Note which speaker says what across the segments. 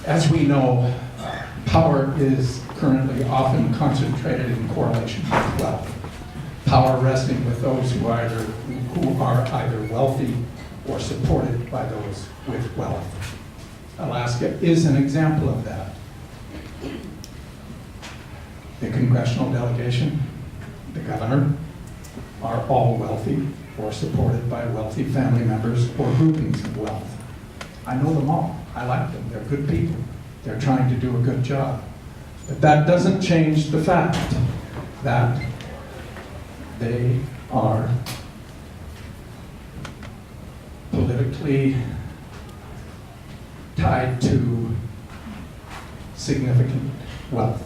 Speaker 1: As we know, power is currently often concentrated in correlation with wealth. Power resting with those who are either wealthy or supported by those with wealth. Alaska is an example of that. The congressional delegation, the governor, are all wealthy or supported by wealthy family members or groupings of wealth. I know them all. I like them. They're good people. They're trying to do a good job. But that doesn't change the fact that they are politically tied to significant wealth.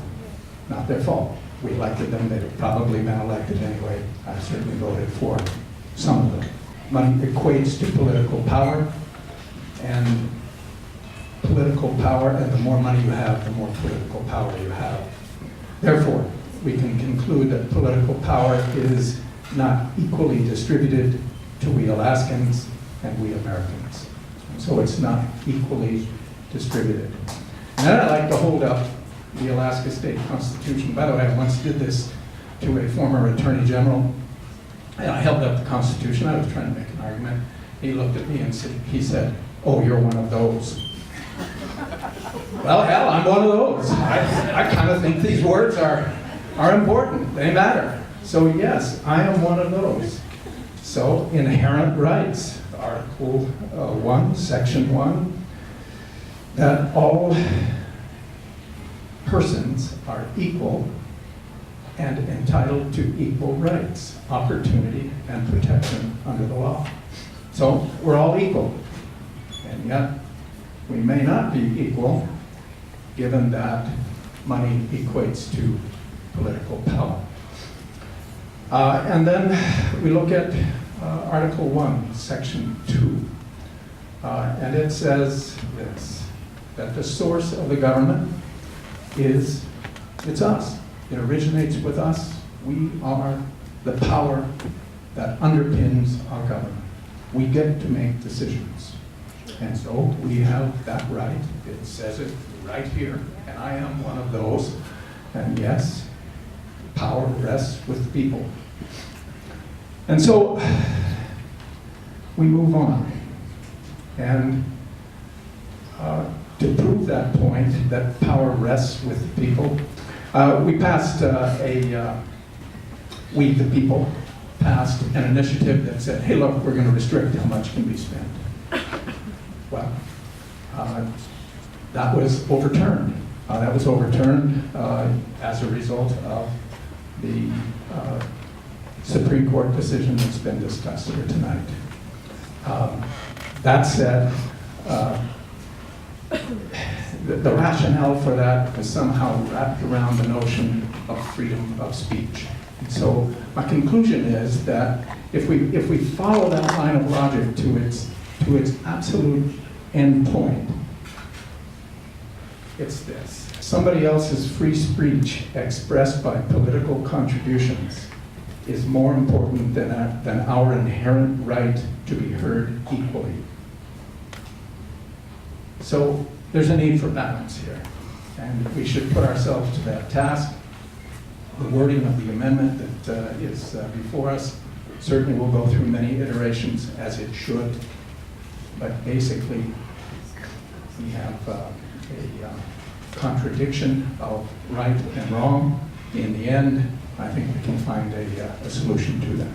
Speaker 1: Not their fault. We elected them. They'd have probably been elected anyway. I certainly voted for some of them. Money equates to political power, and political power, and the more money you have, the more political power you have. Therefore, we can conclude that political power is not equally distributed to we Alaskans and we Americans. So it's not equally distributed. And then I'd like to hold up the Alaska State Constitution. By the way, I once did this to a former Attorney General, and I held up the Constitution. I was trying to make an argument. He looked at me and he said, "Oh, you're one of those." Well, hell, I'm one of those. I kind of think these words are important. They matter. So yes, I am one of those. So inherent rights, Article 1, Section 1, that all persons are equal and entitled to equal rights, opportunity, and protection under the law. So we're all equal, and yet we may not be equal given that money equates to political power. And then we look at Article 1, Section 2, and it says this, that the source of the government it's us. It originates with us. We are the power that underpins our government. We get to make decisions. And so we have that right. It says it right here, and I am one of those. And yes, power rests with the people. And so we move on. And to prove that point, that power rests with the people, we passed we the people passed an initiative that said, hey look, we're going to restrict how much can be spent. Well, that was overturned. That was overturned as a result of the Supreme Court decision that's been discussed here tonight. That said, the rationale for that is somehow wrapped around the notion of freedom of speech. And so my conclusion is that if we follow that line of logic to its absolute end point, it's this. Somebody else's free speech expressed by political contributions is more important than our inherent right to be heard equally. So there's a need for balance here, and we should put ourselves to that task. The wording of the amendment that is before us certainly will go through many iterations, as it should, but basically we have a contradiction of right and wrong. In the end, I think we can find a solution to that.